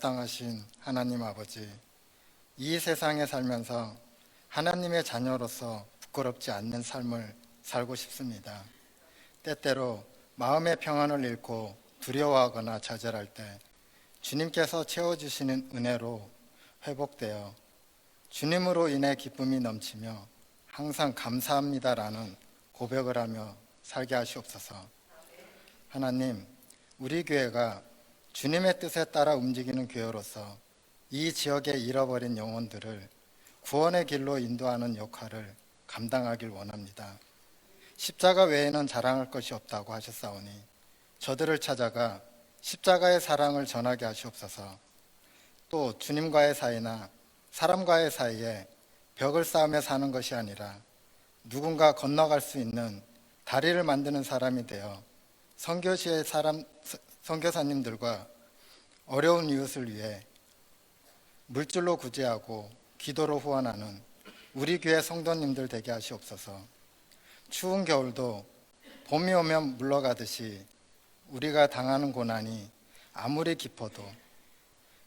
합당하신 하나님 아버지, 이 세상에 살면서 하나님의 자녀로서 부끄럽지 않는 삶을 살고 싶습니다. 때때로 마음의 평안을 잃고 두려워하거나 좌절할 때 주님께서 채워주시는 은혜로 회복되어 주님으로 인해 기쁨이 넘치며 항상 감사합니다라는 고백을 하며 살게 하시옵소서. 하나님, 우리 교회가 주님의 뜻에 따라 움직이는 교회로서 이 지역의 잃어버린 영혼들을 구원의 길로 인도하는 역할을 감당하길 원합니다. 십자가 외에는 자랑할 것이 없다고 하셨사오니 저들을 찾아가 십자가의 사랑을 전하게 하시옵소서. 또 주님과의 사이나 사람과의 사이에 벽을 쌓으며 사는 것이 아니라 누군가 건너갈 수 있는 다리를 만드는 사람이 되어 선교시의 선교사님들과 어려운 이웃을 위해 물질로 구제하고 기도로 후원하는 우리 교회 성도님들 되게 하시옵소서. 추운 겨울도 봄이 오면 물러가듯이 우리가 당하는 고난이 아무리 깊어도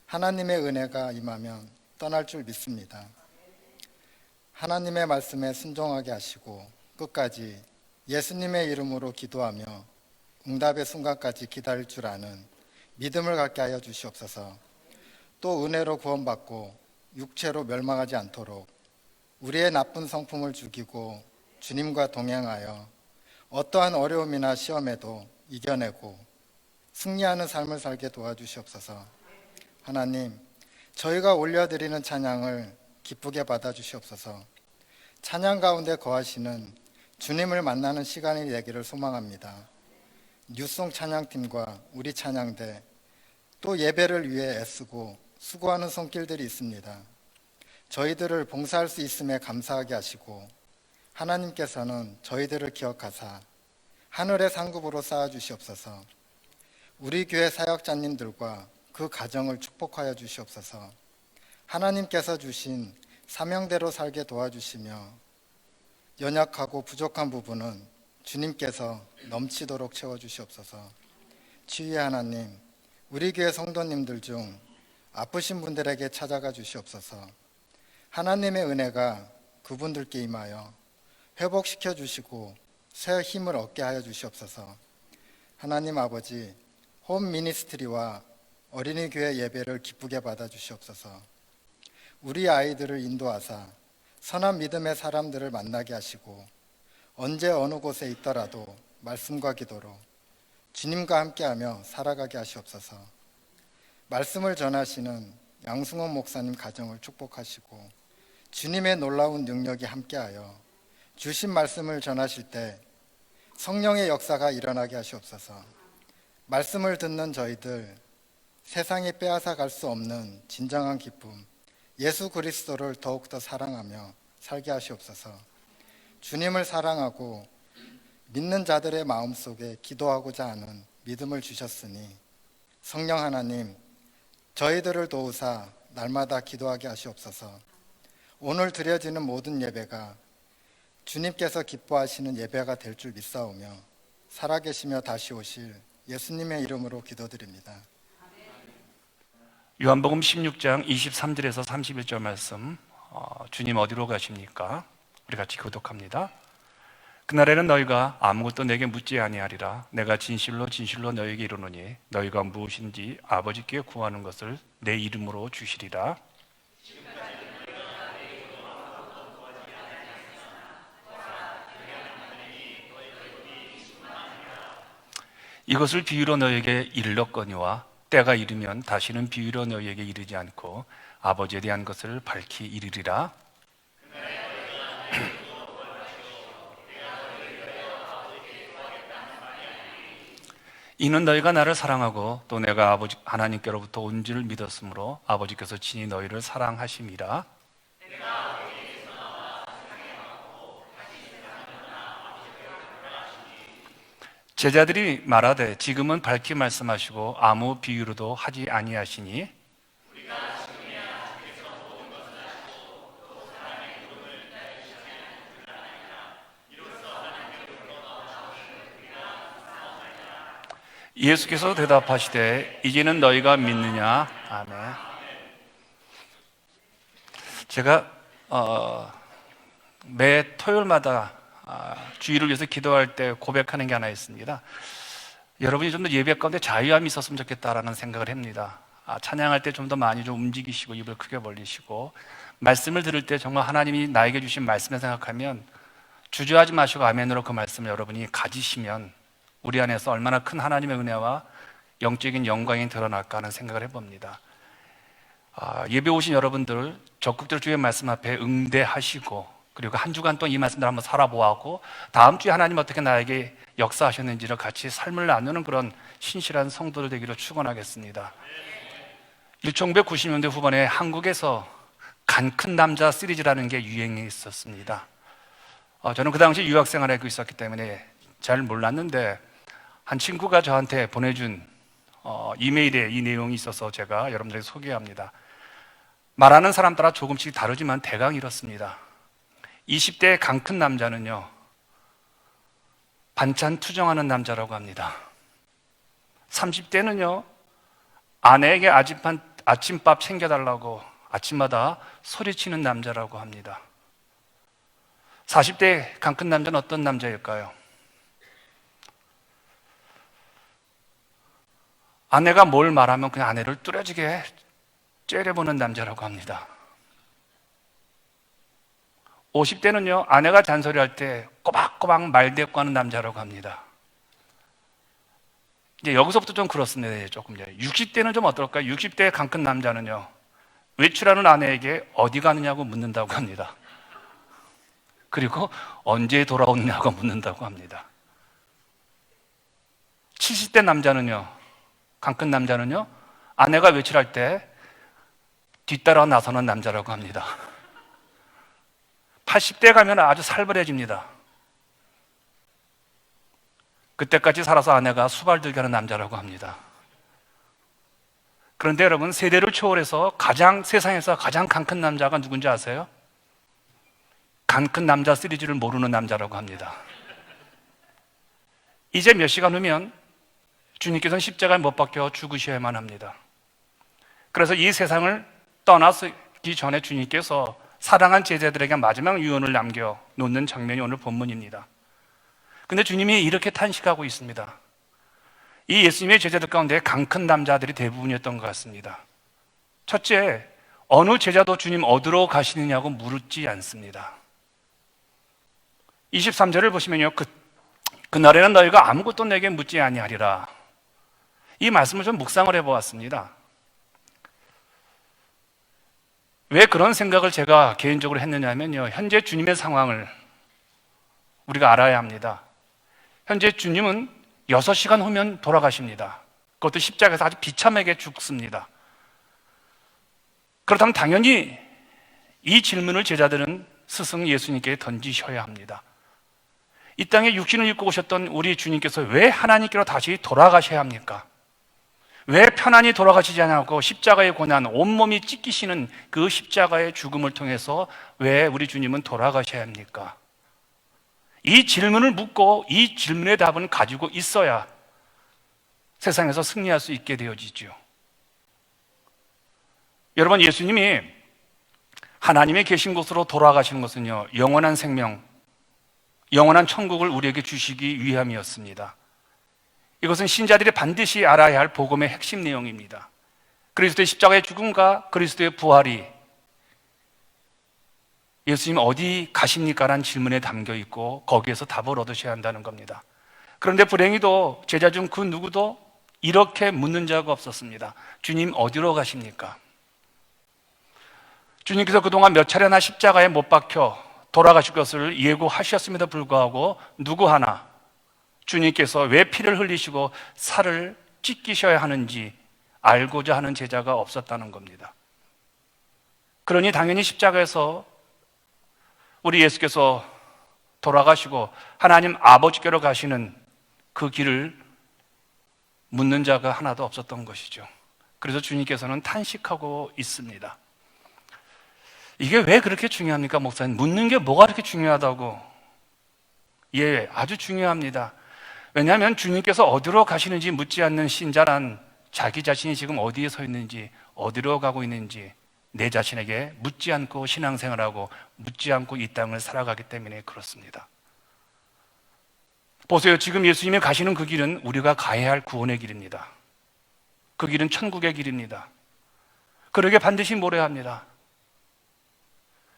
하나님의 은혜가 임하면 떠날 줄 믿습니다. 하나님의 말씀에 순종하게 하시고 끝까지 예수님의 이름으로 기도하며 응답의 순간까지 기다릴 줄 아는 믿음을 갖게 하여 주시옵소서. 또 은혜로 구원받고 육체로 멸망하지 않도록 우리의 나쁜 성품을 죽이고 주님과 동행하여 어떠한 어려움이나 시험에도 이겨내고 승리하는 삶을 살게 도와주시옵소서. 하나님, 저희가 올려드리는 찬양을 기쁘게 받아주시옵소서. 찬양 가운데 거하시는 주님을 만나는 시간이 되기를 소망합니다. 뉴송 찬양팀과 우리 찬양대 또 예배를 위해 애쓰고 수고하는 손길들이 있습니다. 저희들을 봉사할 수 있음에 감사하게 하시고 하나님께서는 저희들을 기억하사 하늘의 상급으로 쌓아주시옵소서. 우리 교회 사역자님들과 그 가정을 축복하여 주시옵소서. 하나님께서 주신 사명대로 살게 도와주시며 연약하고 부족한 부분은 주님께서 넘치도록 채워주시옵소서. 주의 하나님, 우리 교회 성도님들 중 아프신 분들에게 찾아가 주시옵소서. 하나님의 은혜가 그분들께 임하여 회복시켜 주시고 새 힘을 얻게 하여 주시옵소서. 하나님 아버지, 홈 미니스트리와 어린이 교회 예배를 기쁘게 받아 주시옵소서. 우리 아이들을 인도하사 선한 믿음의 사람들을 만나게 하시고 언제 어느 곳에 있더라도 말씀과 기도로 주님과 함께하며 살아가게 하시옵소서. 말씀을 전하시는 양승원 목사님 가정을 축복하시고 주님의 놀라운 능력이 함께하여 주신 말씀을 전하실 때 성령의 역사가 일어나게 하시옵소서. 말씀을 듣는 저희들 세상이 빼앗아 갈 수 없는 진정한 기쁨 예수 그리스도를 더욱더 사랑하며 살게 하시옵소서. 주님을 사랑하고 믿는 자들의 마음속에 기도하고자 하는 믿음을 주셨으니 성령 하나님, 저희들을 도우사 날마다 기도하게 하시옵소서. 오늘 드려지는 모든 예배가 주님께서 기뻐하시는 예배가 될 줄 믿사오며 살아계시며 다시 오실 예수님의 이름으로 기도드립니다. 요한복음 16장 23절에서 31절 말씀, 주님 어디로 가십니까? 우리 같이 교독합니다. 그날에는 너희가 아무것도 내게 묻지 아니하리라. 내가 진실로 진실로 너희에게 이르노니 너희가 무엇인지 아버지께 구하는 것을 내 이름으로 주시리라. 이것을 비유로 너희에게 일렀거니와 때가 이르면 다시는 비유로 너희에게 이르지 않고 아버지에 대한 것을 밝히 이르리라. 이는 너희가 나를 사랑하고 또 내가 아버지 하나님께로부터 온 줄 믿었으므로 아버지께서 친히 너희를 사랑하심이라. 제자들이 말하되 지금은 밝히 말씀하시고 아무 비유로도 하지 아니하시니 예수께서 대답하시되 이제는 너희가 믿느냐? 아멘. 제가 매 토요일마다 주일을 위해서 기도할 때 고백하는 게 하나 있습니다. 여러분이 좀 더 예배 가운데 자유함이 있었으면 좋겠다라는 생각을 합니다. 찬양할 때 좀 더 많이 좀 움직이시고 입을 크게 벌리시고 말씀을 들을 때 정말 하나님이 나에게 주신 말씀을 생각하면 주저하지 마시고 아멘으로 그 말씀을 여러분이 가지시면 우리 안에서 얼마나 큰 하나님의 은혜와 영적인 영광이 드러날까 하는 생각을 해봅니다. 예배 오신 여러분들 적극적으로 주의 말씀 앞에 응대하시고 그리고 한 주간 동안 이 말씀들 한번 살아보고 다음 주에 하나님 어떻게 나에게 역사하셨는지를 같이 삶을 나누는 그런 신실한 성도들 되기를 축원하겠습니다. 1990년대 후반에 한국에서 간 큰 남자 시리즈라는 게 유행이 있었습니다. 저는 그 당시 유학생활을 하고 있었기 때문에 잘 몰랐는데 한 친구가 저한테 보내준 이메일에 이 내용이 있어서 제가 여러분들에게 소개합니다. 말하는 사람 따라 조금씩 다르지만 대강 이렇습니다. 20대의 강 큰 남자는요, 반찬 투정하는 남자라고 합니다. 30대는요, 아내에게 아침밥 챙겨달라고 아침마다 소리치는 남자라고 합니다. 40대 강 큰 남자는 어떤 남자일까요? 아내가 뭘 말하면 그냥 아내를 뚜렷하게 째려보는 남자라고 합니다. 50대는요, 아내가 잔소리할 때 꼬박꼬박 말대꾸하는 남자라고 합니다. 이제 여기서부터 좀 그렇습니다. 조금. 60대는 좀 어떨까요? 60대 강 큰 남자는요, 외출하는 아내에게 어디 가느냐고 묻는다고 합니다. 그리고 언제 돌아오느냐고 묻는다고 합니다. 70대 남자는요, 강 큰 남자는요, 아내가 외출할 때 뒤따라 나서는 남자라고 합니다. 80대 가면 아주 살벌해집니다. 그때까지 살아서 아내가 수발들게 하는 남자라고 합니다. 그런데 여러분, 세대를 초월해서 세상에서 가장 강 큰 남자가 누군지 아세요? 강 큰 남자 시리즈를 모르는 남자라고 합니다. 이제 몇 시간 후면 주님께서는 십자가에 못 박혀 죽으셔야만 합니다. 그래서 이 세상을 떠나기 전에 주님께서 사랑한 제자들에게 마지막 유언을 남겨놓는 장면이 오늘 본문입니다. 근데 주님이 이렇게 탄식하고 있습니다. 이 예수님의 제자들 가운데 강 큰 남자들이 대부분이었던 것 같습니다. 첫째, 어느 제자도 주님 어디로 가시느냐고 물지 않습니다. 23절을 보시면요, 그날에는 너희가 아무것도 내게 묻지 아니하리라. 이 말씀을 좀 묵상을 해보았습니다. 왜 그런 생각을 제가 개인적으로 했느냐면요, 현재 주님의 상황을 우리가 알아야 합니다. 현재 주님은 6시간 후면 돌아가십니다. 그것도 십자가에서 아주 비참하게 죽습니다. 그렇다면 당연히 이 질문을 제자들은 스승 예수님께 던지셔야 합니다. 이 땅에 육신을 입고 오셨던 우리 주님께서 왜 하나님께로 다시 돌아가셔야 합니까? 왜 편안히 돌아가시지 않고 십자가의 고난, 온몸이 찢기시는 그 십자가의 죽음을 통해서 왜 우리 주님은 돌아가셔야 합니까? 이 질문을 묻고 이 질문의 답은 가지고 있어야 세상에서 승리할 수 있게 되어지죠. 여러분, 예수님이 하나님의 계신 곳으로 돌아가시는 것은요, 영원한 생명, 영원한 천국을 우리에게 주시기 위함이었습니다. 이것은 신자들이 반드시 알아야 할 복음의 핵심 내용입니다. 그리스도의 십자가의 죽음과 그리스도의 부활이 예수님 어디 가십니까? 라는 질문에 담겨 있고 거기에서 답을 얻으셔야 한다는 겁니다. 그런데 불행히도 제자 중 그 누구도 이렇게 묻는 자가 없었습니다. 주님 어디로 가십니까? 주님께서 그동안 몇 차례나 십자가에 못 박혀 돌아가실 것을 예고하셨음에도 불구하고 누구 하나 주님께서 왜 피를 흘리시고 살을 찢기셔야 하는지 알고자 하는 제자가 없었다는 겁니다. 그러니 당연히 십자가에서 우리 예수께서 돌아가시고 하나님 아버지께로 가시는 그 길을 묻는 자가 하나도 없었던 것이죠. 그래서 주님께서는 탄식하고 있습니다. 이게 왜 그렇게 중요합니까, 목사님? 묻는 게 뭐가 그렇게 중요하다고? 예, 아주 중요합니다. 왜냐하면 주님께서 어디로 가시는지 묻지 않는 신자란 자기 자신이 지금 어디에 서 있는지 어디로 가고 있는지 내 자신에게 묻지 않고 신앙생활하고 묻지 않고 이 땅을 살아가기 때문에 그렇습니다. 보세요. 지금 예수님이 가시는 그 길은 우리가 가야 할 구원의 길입니다. 그 길은 천국의 길입니다. 그러게 반드시 모래야 합니다.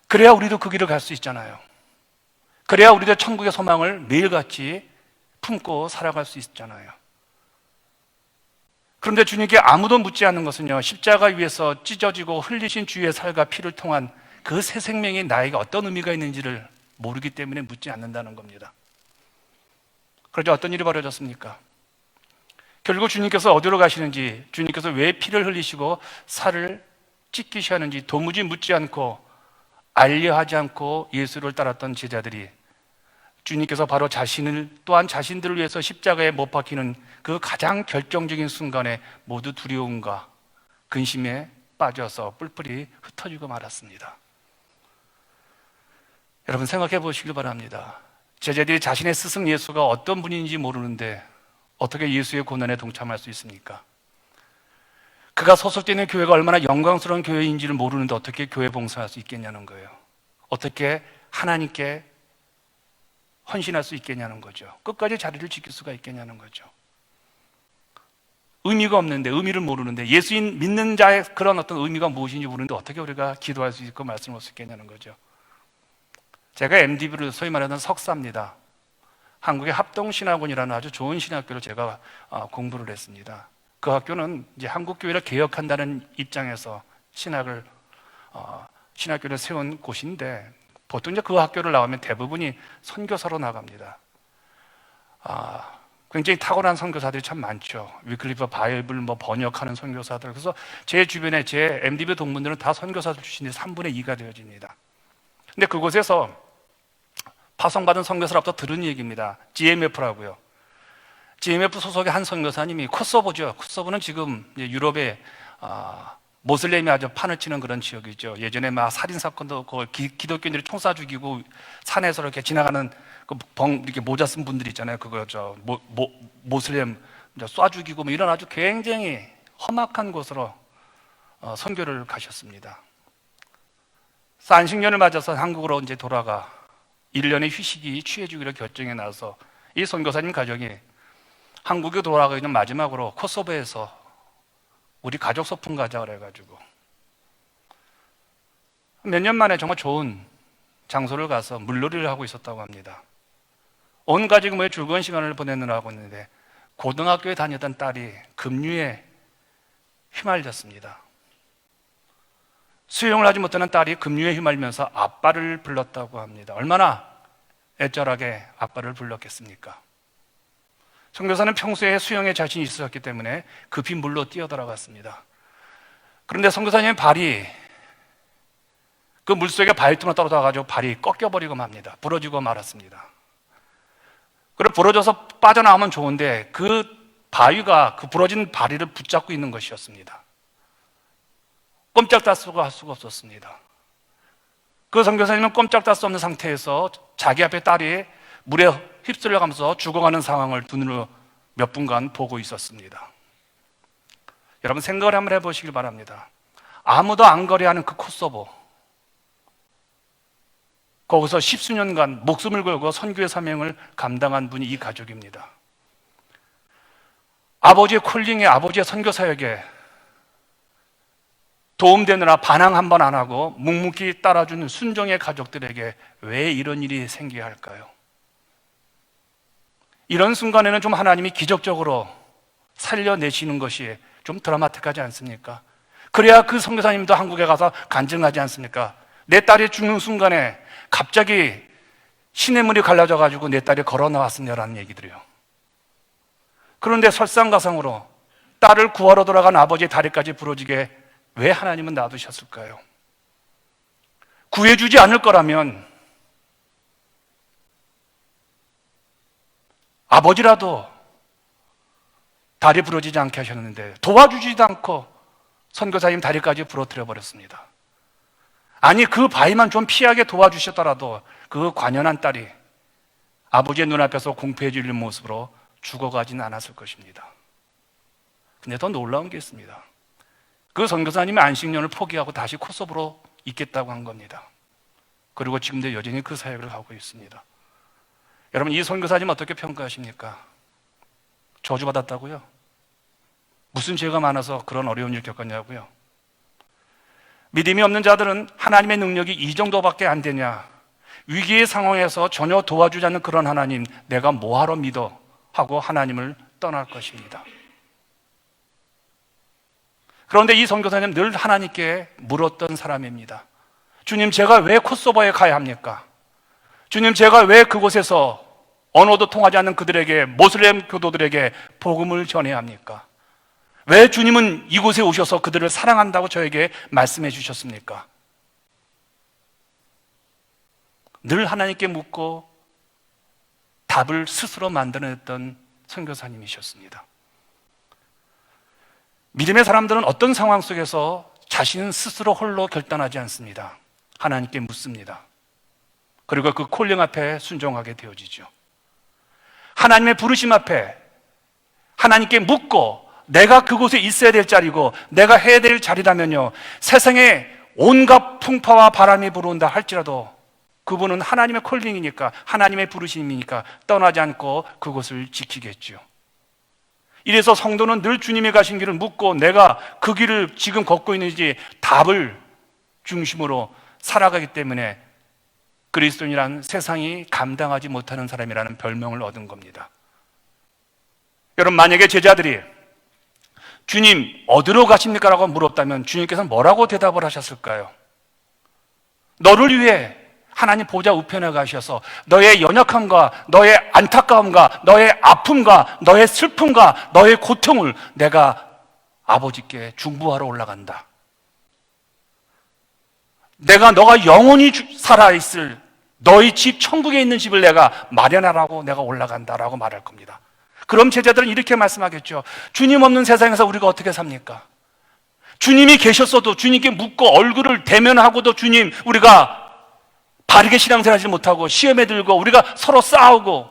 그래야 우리도 그 길을 갈 수 있잖아요. 그래야 우리도 천국의 소망을 매일같이 품고 살아갈 수 있잖아요. 그런데 주님께 아무도 묻지 않는 것은요, 십자가 위에서 찢어지고 흘리신 주의 살과 피를 통한 그 새 생명이 나에게 어떤 의미가 있는지를 모르기 때문에 묻지 않는다는 겁니다. 그러자 어떤 일이 벌어졌습니까? 결국 주님께서 어디로 가시는지, 주님께서 왜 피를 흘리시고 살을 찢기셔야 하는지 도무지 묻지 않고 알려하지 않고 예수를 따랐던 제자들이 주님께서 바로 자신을 또한 자신들을 위해서 십자가에 못 박히는 그 가장 결정적인 순간에 모두 두려움과 근심에 빠져서 뿔뿔이 흩어지고 말았습니다. 여러분 생각해 보시길 바랍니다. 제자들이 자신의 스승 예수가 어떤 분인지 모르는데 어떻게 예수의 고난에 동참할 수 있습니까? 그가 소속되는 교회가 얼마나 영광스러운 교회인지를 모르는데 어떻게 교회 봉사할 수 있겠냐는 거예요. 어떻게 하나님께 헌신할 수 있겠냐는 거죠. 끝까지 자리를 지킬 수가 있겠냐는 거죠. 의미가 없는데, 의미를 모르는데, 예수인 믿는 자의 그런 어떤 의미가 무엇인지 모르는데 어떻게 우리가 기도할 수 있고 말씀할 수 있겠냐는 거죠. 제가 MDB를 소위 말하는 석사입니다. 한국의 합동신학원이라는 아주 좋은 신학교를 제가 공부를 했습니다. 그 학교는 이제 한국 교회를 개혁한다는 입장에서 신학교를 세운 곳인데, 보통 이제 그 학교를 나오면 대부분이 선교사로 나갑니다. 굉장히 탁월한 선교사들이 참 많죠. 위클리프 바이블 번역하는 선교사들. 그래서 제 주변에 제 MDB 동문들은 다 선교사들 출신이 3분의 2가 되어집니다. 근데 그곳에서 파송받은 선교사로부터 들은 얘기입니다. GMF라고요. GMF 소속의 한 선교사님이 코소보죠. 코소보는 지금 유럽의 모슬렘이 아주 판을 치는 그런 지역이죠. 예전에 막 살인 사건도 기독교인들이 총 쏴 죽이고 산에서 이렇게 지나가는 이렇게 모자 쓴 분들 있잖아요. 그거 모슬렘 쏴 죽이고 이런 아주 굉장히 험악한 곳으로 선교를 가셨습니다. 안식년을 맞아서 한국으로 이제 돌아가 1년의 휴식이 취해주기로 결정해 나서 이 선교사님 가족이 한국에 돌아가기 전 마지막으로 코소보에서 우리 가족 소풍 가자 그래가지고 몇 년 만에 정말 좋은 장소를 가서 물놀이를 하고 있었다고 합니다. 온 가족이 모여 즐거운 시간을 보내느라고 했는데 고등학교에 다니던 딸이 급류에 휘말렸습니다. 수영을 하지 못하는 딸이 급류에 휘말리면서 아빠를 불렀다고 합니다. 얼마나 애절하게 아빠를 불렀겠습니까? 선교사는 평소에 수영에 자신이 있었기 때문에 급히 물로 뛰어들어갔습니다. 그런데 선교사님의 발이 그 물속에 발등으로 떨어져가지고 발이 꺾여버리고 맙니다. 부러지고 말았습니다. 그리고 부러져서 빠져나오면 좋은데 그 바위가 그 부러진 다리를 붙잡고 있는 것이었습니다. 꼼짝달 수가 할 수가 없었습니다. 그 선교사님은 꼼짝달 수 없는 상태에서 자기 앞에 딸이 물에 휩쓸려가면서 죽어가는 상황을 눈으로 몇 분간 보고 있었습니다. 여러분 생각을 한번 해보시길 바랍니다. 아무도 안 거래하는 그 코소보, 거기서 십수년간 목숨을 걸고 선교의 사명을 감당한 분이 이 가족입니다. 아버지의 콜링에, 아버지의 선교사역에 도움되느라 반항 한 번 안 하고 묵묵히 따라주는 순종의 가족들에게 왜 이런 일이 생겨야 할까요? 이런 순간에는 좀 하나님이 기적적으로 살려내시는 것이 좀 드라마틱하지 않습니까? 그래야 그 선교사님도 한국에 가서 간증하지 않습니까? 내 딸이 죽는 순간에 갑자기 시냇물이 갈라져가지고 내 딸이 걸어 나왔습니다라는 얘기들이요. 그런데 설상가상으로 딸을 구하러 돌아간 아버지의 다리까지 부러지게 왜 하나님은 놔두셨을까요? 구해주지 않을 거라면 아버지라도 다리 부러지지 않게 하셨는데 도와주지도 않고 선교사님 다리까지 부러뜨려 버렸습니다. 아니 그 바위만 좀 피하게 도와주셨더라도 그 관연한 딸이 아버지의 눈앞에서 공포해지는 모습으로 죽어가지는 않았을 것입니다. 근데 더 놀라운 게 있습니다. 그 선교사님이 안식년을 포기하고 다시 코소보로 있겠다고 한 겁니다. 그리고 지금도 여전히 그 사역을 하고 있습니다. 여러분, 이 선교사님 어떻게 평가하십니까? 저주받았다고요? 무슨 죄가 많아서 그런 어려운 일 겪었냐고요? 믿음이 없는 자들은 하나님의 능력이 이 정도밖에 안 되냐, 위기의 상황에서 전혀 도와주지 않는 그런 하나님, 내가 뭐하러 믿어? 하고 하나님을 떠날 것입니다. 그런데 이 선교사님 늘 하나님께 물었던 사람입니다. 주님, 제가 왜 코소보에 가야 합니까? 주님, 제가 왜 그곳에서 언어도 통하지 않는 그들에게, 모슬렘 교도들에게 복음을 전해야 합니까? 왜 주님은 이곳에 오셔서 그들을 사랑한다고 저에게 말씀해 주셨습니까? 늘 하나님께 묻고 답을 스스로 만들어냈던 선교사님이셨습니다. 믿음의 사람들은 어떤 상황 속에서 자신은 스스로 홀로 결단하지 않습니다. 하나님께 묻습니다. 그리고 그 콜링 앞에 순종하게 되어지죠. 하나님의 부르심 앞에 하나님께 묻고 내가 그곳에 있어야 될 자리고 내가 해야 될 자리라면요, 세상에 온갖 풍파와 바람이 불어온다 할지라도 그분은 하나님의 콜링이니까, 하나님의 부르심이니까 떠나지 않고 그곳을 지키겠죠. 이래서 성도는 늘 주님이 가신 길을 묻고 내가 그 길을 지금 걷고 있는지 답을 중심으로 살아가기 때문에 그리스도인이란 세상이 감당하지 못하는 사람이라는 별명을 얻은 겁니다. 여러분, 만약에 제자들이 주님 어디로 가십니까? 라고 물었다면 주님께서는 뭐라고 대답을 하셨을까요? 너를 위해 하나님 보좌 우편에 가셔서 너의 연약함과 너의 안타까움과 너의 아픔과 너의 슬픔과 너의 고통을 내가 아버지께 중보하러 올라간다. 내가 너가 영원히 살아있을 너희 집, 천국에 있는 집을 내가 마련하라고 내가 올라간다라고 말할 겁니다. 그럼 제자들은 이렇게 말씀하겠죠. 주님 없는 세상에서 우리가 어떻게 삽니까? 주님이 계셨어도 주님께 묻고 얼굴을 대면하고도 주님, 우리가 바르게 신앙생활 하지 못하고 시험에 들고 우리가 서로 싸우고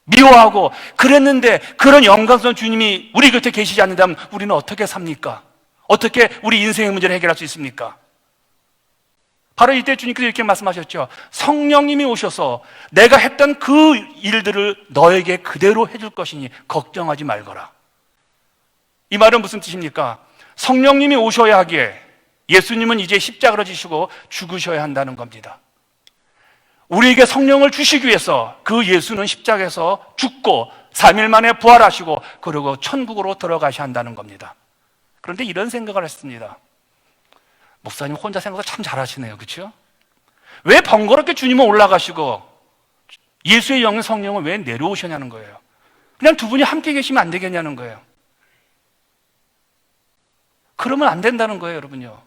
미워하고 그랬는데 그런 영광스러운 주님이 우리 곁에 계시지 않는다면 우리는 어떻게 삽니까? 어떻게 우리 인생의 문제를 해결할 수 있습니까? 바로 이때 주님께서 이렇게 말씀하셨죠. 성령님이 오셔서 내가 했던 그 일들을 너에게 그대로 해줄 것이니 걱정하지 말거라. 이 말은 무슨 뜻입니까? 성령님이 오셔야 하기에 예수님은 이제 십자가로 지시고 죽으셔야 한다는 겁니다. 우리에게 성령을 주시기 위해서 그 예수는 십자가에서 죽고 3일 만에 부활하시고 그리고 천국으로 들어가셔야 한다는 겁니다. 그런데 이런 생각을 했습니다. 목사님 혼자 생각을 참 잘하시네요. 그렇죠? 왜 번거롭게 주님은 올라가시고 예수의 영의 성령은 왜 내려오셨냐는 거예요. 그냥 두 분이 함께 계시면 안 되겠냐는 거예요. 그러면 안 된다는 거예요, 여러분요.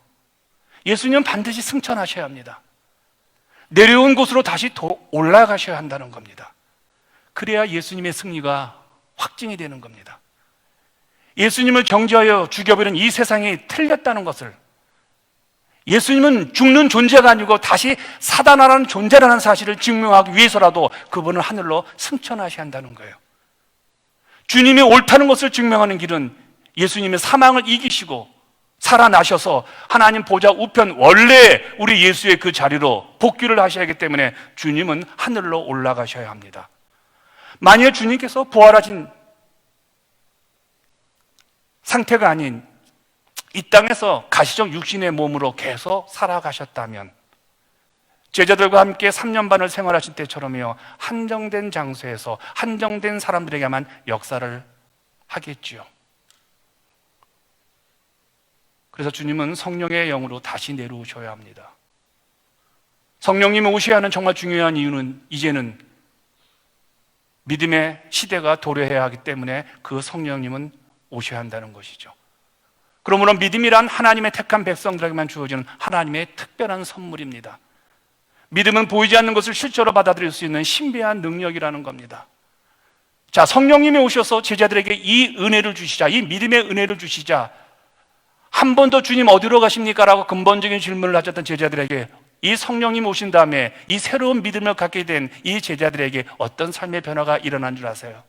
예수님은 반드시 승천하셔야 합니다. 내려온 곳으로 다시 올라가셔야 한다는 겁니다. 그래야 예수님의 승리가 확증이 되는 겁니다. 예수님을 경지하여 죽여버린 이 세상이 틀렸다는 것을, 예수님은 죽는 존재가 아니고 다시 살아나는 존재라는 사실을 증명하기 위해서라도 그분은 하늘로 승천하셔야 한다는 거예요. 주님이 옳다는 것을 증명하는 길은 예수님의 사망을 이기시고 살아나셔서 하나님 보좌 우편 원래 우리 예수의 그 자리로 복귀를 하셔야 하기 때문에 주님은 하늘로 올라가셔야 합니다. 만일 주님께서 부활하신 상태가 아닌 이 땅에서 가시적 육신의 몸으로 계속 살아가셨다면 제자들과 함께 3년 반을 생활하신 때처럼요, 한정된 장소에서 한정된 사람들에게만 역사를 하겠지요. 그래서 주님은 성령의 영으로 다시 내려오셔야 합니다. 성령님이 오셔야 하는 정말 중요한 이유는 이제는 믿음의 시대가 도래해야 하기 때문에 그 성령님은 오셔야 한다는 것이죠. 그러므로 믿음이란 하나님의 택한 백성들에게만 주어지는 하나님의 특별한 선물입니다. 믿음은 보이지 않는 것을 실제로 받아들일 수 있는 신비한 능력이라는 겁니다. 자, 성령님이 오셔서 제자들에게 이 은혜를 주시자, 이 믿음의 은혜를 주시자, 한 번 더 주님 어디로 가십니까? 라고 근본적인 질문을 하셨던 제자들에게 이 성령님 오신 다음에 이 새로운 믿음을 갖게 된 이 제자들에게 어떤 삶의 변화가 일어난 줄 아세요?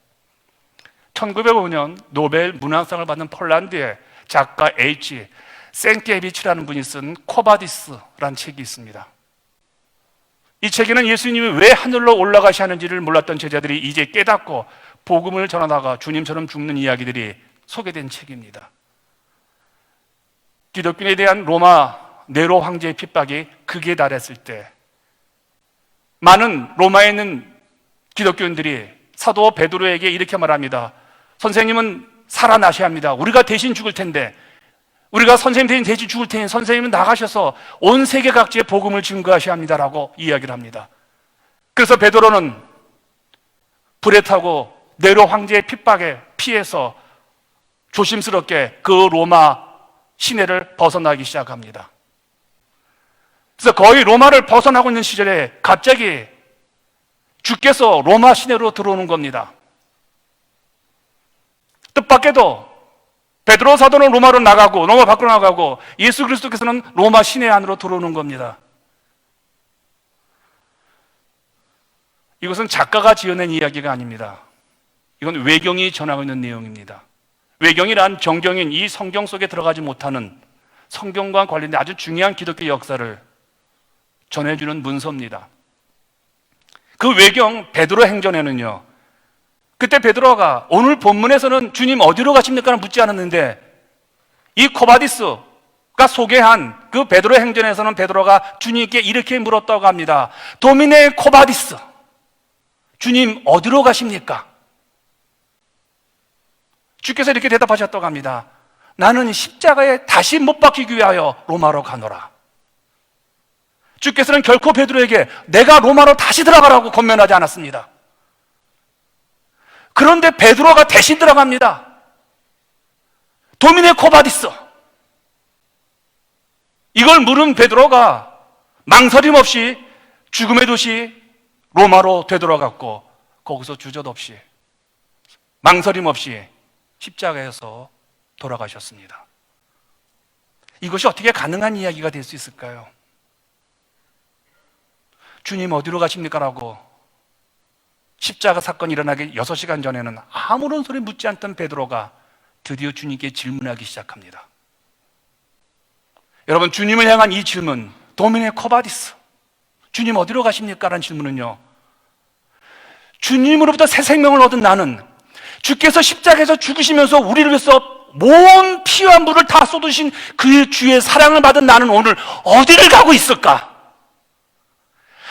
1905년 노벨 문학상을 받은 폴란드의 작가 H. 생케비치라는 분이 쓴 코바디스라는 책이 있습니다. 이 책에는 예수님이 왜 하늘로 올라가시는지를 몰랐던 제자들이 이제 깨닫고 복음을 전하다가 주님처럼 죽는 이야기들이 소개된 책입니다. 기독교에 대한 로마 네로 황제의 핍박이 극에 달했을 때 많은 로마에 있는 기독교인들이 사도 베드로에게 이렇게 말합니다. 선생님은 살아나셔야 합니다. 우리가 대신 죽을 텐데, 우리가 선생님 대신 죽을 테니 선생님은 나가셔서 온 세계 각지에 복음을 증거하셔야 합니다라고 이야기를 합니다. 그래서 베드로는 불에 타고 네로 황제의 핍박에 피해서 조심스럽게 그 로마 시내를 벗어나기 시작합니다. 그래서 거의 로마를 벗어나고 있는 시절에 갑자기 주께서 로마 시내로 들어오는 겁니다. 뜻밖에도 베드로 사도는 로마로 나가고 로마 밖으로 나가고 예수 그리스도께서는 로마 시내 안으로 들어오는 겁니다. 이것은 작가가 지어낸 이야기가 아닙니다. 이건 외경이 전하고 있는 내용입니다. 외경이란 정경인 이 성경 속에 들어가지 못하는 성경과 관련된 아주 중요한 기독교 역사를 전해주는 문서입니다. 그 외경 베드로 행전에는요, 그때 베드로가 오늘 본문에서는 주님 어디로 가십니까? 묻지 않았는데 이 코바디스가 소개한 그 베드로 행전에서는 베드로가 주님께 이렇게 물었다고 합니다. 도미네 코바디스, 주님 어디로 가십니까? 주께서 이렇게 대답하셨다고 합니다. 나는 십자가에 다시 못 박히기 위하여 로마로 가노라. 주께서는 결코 베드로에게 내가 로마로 다시 들어가라고 권면하지 않았습니다. 그런데 베드로가 대신 들어갑니다. 도미네 코바디스. 이걸 물은 베드로가 망설임 없이 죽음의 도시 로마로 되돌아갔고 거기서 주저도 없이 망설임 없이 십자가에서 돌아가셨습니다. 이것이 어떻게 가능한 이야기가 될 수 있을까요? 주님 어디로 가십니까? 라고 십자가 사건이 일어나기 6시간 전에는 아무런 소리 묻지 않던 베드로가 드디어 주님께 질문하기 시작합니다. 여러분, 주님을 향한 이 질문, 도미네 코바디스, 주님 어디로 가십니까? 라는 질문은요, 주님으로부터 새 생명을 얻은 나는 주께서 십자가에서 죽으시면서 우리를 위해서 모든 피와 물을 다 쏟으신 그 주의 사랑을 받은 나는 오늘 어디를 가고 있을까?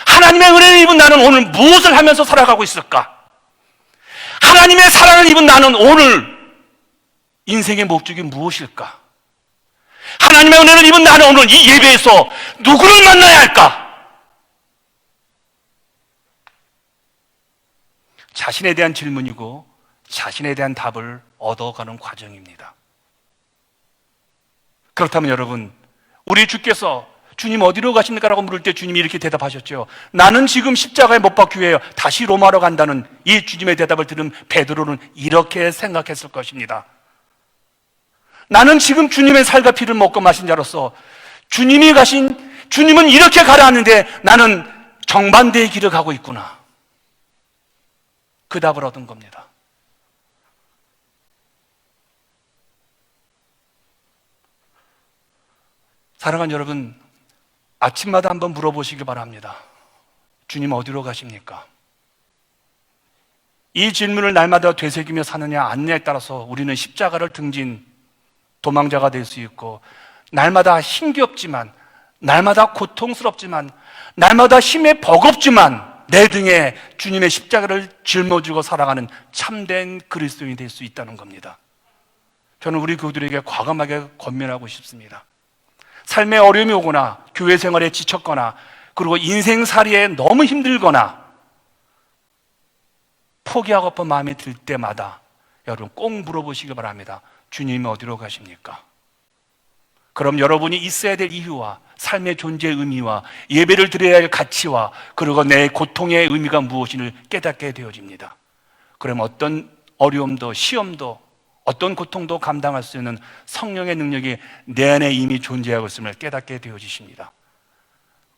하나님의 은혜를 입은 나는 오늘 무엇을 하면서 살아가고 있을까? 하나님의 사랑을 입은 나는 오늘 인생의 목적이 무엇일까? 하나님의 은혜를 입은 나는 오늘 이 예배에서 누구를 만나야 할까? 자신에 대한 질문이고 자신에 대한 답을 얻어가는 과정입니다. 그렇다면 여러분, 우리 주께서 주님 어디로 가십니까? 라고 물을 때 주님이 이렇게 대답하셨죠. 나는 지금 십자가에 못 박기 위해 다시 로마로 간다는 이 주님의 대답을 들은 베드로는 이렇게 생각했을 것입니다. 나는 지금 주님의 살과 피를 먹고 마신 자로서 주님은 이렇게 가라 하는데 나는 정반대의 길을 가고 있구나. 그 답을 얻은 겁니다. 사랑하는 여러분, 아침마다 한번 물어보시기 바랍니다. 주님 어디로 가십니까? 이 질문을 날마다 되새기며 사느냐 아니냐에 따라서 우리는 십자가를 등진 도망자가 될 수 있고, 날마다 힘겹지만, 날마다 고통스럽지만, 날마다 힘에 버겁지만 내 등에 주님의 십자가를 짊어지고 살아가는 참된 그리스도인이 될 수 있다는 겁니다. 저는 우리 교우들에게 과감하게 권면하고 싶습니다. 삶에 어려움이 오거나 교회 생활에 지쳤거나 그리고 인생살이에 너무 힘들거나 포기하고픈 마음이 들 때마다 여러분 꼭 물어보시기 바랍니다. 주님이 어디로 가십니까? 그럼 여러분이 있어야 될 이유와 삶의 존재의 의미와 예배를 드려야 할 가치와 그리고 내 고통의 의미가 무엇인지를 깨닫게 되어집니다. 그럼 어떤 어려움도 시험도 어떤 고통도 감당할 수 있는 성령의 능력이 내 안에 이미 존재하고 있음을 깨닫게 되어지십니다.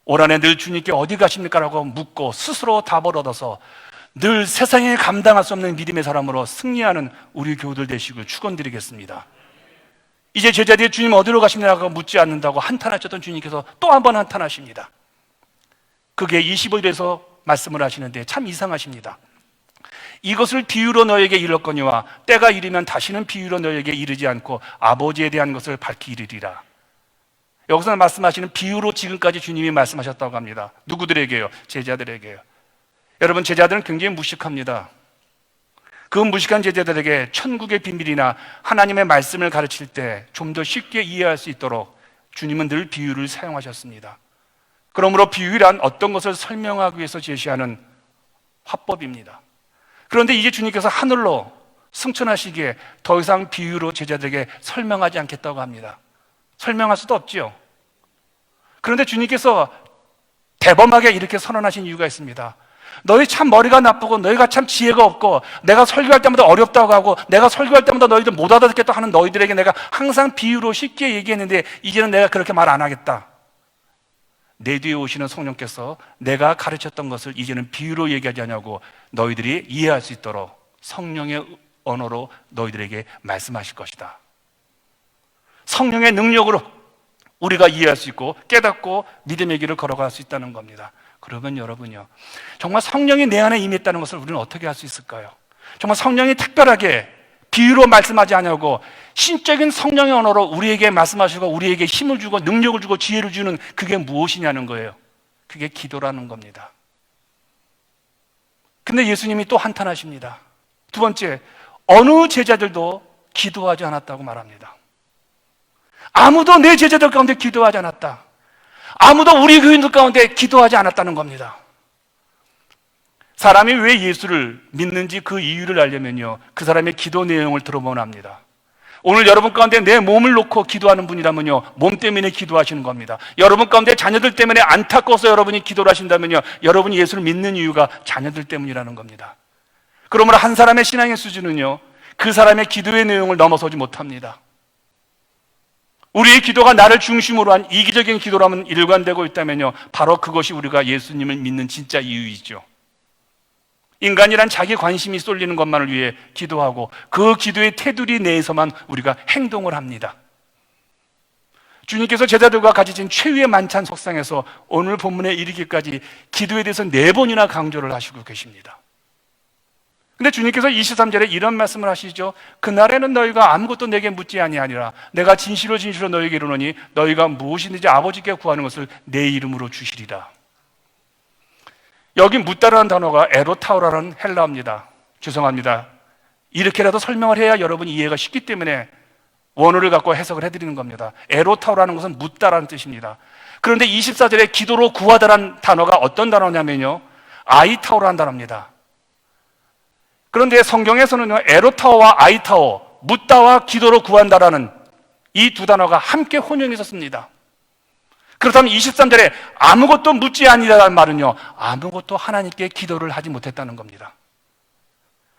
올 한해 늘 주님께 어디 가십니까? 라고 묻고 스스로 답을 얻어서 늘 세상에 감당할 수 없는 믿음의 사람으로 승리하는 우리 교우들 되시길 축원드리겠습니다. 이제 제자들이 주님 어디로 가시냐고 묻지 않는다고 한탄하셨던 주님께서 또 한 번 한탄하십니다. 그게 25절에서 말씀을 하시는데 참 이상하십니다. 이것을 비유로 너에게 이뤘거니와 때가 이르면 다시는 비유로 너에게 이르지 않고 아버지에 대한 것을 밝히 이르리라. 여기서 말씀하시는 비유로 지금까지 주님이 말씀하셨다고 합니다. 누구들에게요? 제자들에게요. 여러분, 제자들은 굉장히 무식합니다. 그 무식한 제자들에게 천국의 비밀이나 하나님의 말씀을 가르칠 때 좀 더 쉽게 이해할 수 있도록 주님은 늘 비유를 사용하셨습니다. 그러므로 비유란 어떤 것을 설명하기 위해서 제시하는 화법입니다. 그런데 이제 주님께서 하늘로 승천하시기에 더 이상 비유로 제자들에게 설명하지 않겠다고 합니다. 설명할 수도 없지요. 그런데 주님께서 대범하게 이렇게 선언하신 이유가 있습니다. 너희 참 머리가 나쁘고 너희가 참 지혜가 없고 내가 설교할 때마다 어렵다고 하고 내가 설교할 때마다 너희들 못 알아듣겠다 하는 너희들에게 내가 항상 비유로 쉽게 얘기했는데 이제는 내가 그렇게 말 안 하겠다. 내 뒤에 오시는 성령께서 내가 가르쳤던 것을 이제는 비유로 얘기하지 않냐고 너희들이 이해할 수 있도록 성령의 언어로 너희들에게 말씀하실 것이다. 성령의 능력으로 우리가 이해할 수 있고 깨닫고 믿음의 길을 걸어갈 수 있다는 겁니다. 그러면 여러분요, 정말 성령이 내 안에 임했다는 것을 우리는 어떻게 할 수 있을까요? 정말 성령이 특별하게 비유로 말씀하지 않냐고 신적인 성령의 언어로 우리에게 말씀하시고 우리에게 힘을 주고 능력을 주고 지혜를 주는 그게 무엇이냐는 거예요. 그게 기도라는 겁니다. 근데 예수님이 또 한탄하십니다. 두 번째, 어느 제자들도 기도하지 않았다고 말합니다. 아무도 내 제자들 가운데 기도하지 않았다. 아무도 우리 교인들 가운데 기도하지 않았다는 겁니다. 사람이 왜 예수를 믿는지 그 이유를 알려면요, 그 사람의 기도 내용을 들어보면 합니다. 오늘 여러분 가운데 내 몸을 놓고 기도하는 분이라면요, 몸 때문에 기도하시는 겁니다. 여러분 가운데 자녀들 때문에 안타까워서 여러분이 기도를 하신다면요, 여러분이 예수를 믿는 이유가 자녀들 때문이라는 겁니다. 그러므로 한 사람의 신앙의 수준은요, 그 사람의 기도의 내용을 넘어서지 못합니다. 우리의 기도가 나를 중심으로 한 이기적인 기도라면 일관되고 있다면요, 바로 그것이 우리가 예수님을 믿는 진짜 이유이죠. 인간이란 자기 관심이 쏠리는 것만을 위해 기도하고 그 기도의 테두리 내에서만 우리가 행동을 합니다. 주님께서 제자들과 가지신 최후의 만찬 속상에서 오늘 본문에 이르기까지 기도에 대해서 4번이나 강조를 하시고 계십니다. 근데 주님께서 23절에 이런 말씀을 하시죠. 그날에는 너희가 아무것도 내게 묻지 아니하니라. 내가 진실로 진실로 너희에게 이르노니 너희가 무엇이든지 아버지께 구하는 것을 내 이름으로 주시리라. 여기 묻다라는 단어가 에로타오라는 헬라어입니다. 죄송합니다. 이렇게라도 설명을 해야 여러분이 이해가 쉽기 때문에 원어를 갖고 해석을 해드리는 겁니다. 에로타오라는 것은 묻다라는 뜻입니다. 그런데 24절에 기도로 구하다라는 단어가 어떤 단어냐면요, 아이타오라는 단어입니다. 그런데 성경에서는요, 에로타오와 아이타오, 묻다와 기도로 구한다라는 이 두 단어가 함께 혼용해서 씁니다. 그렇다면 23절에 아무것도 묻지 아니라는 말은요, 아무것도 하나님께 기도를 하지 못했다는 겁니다.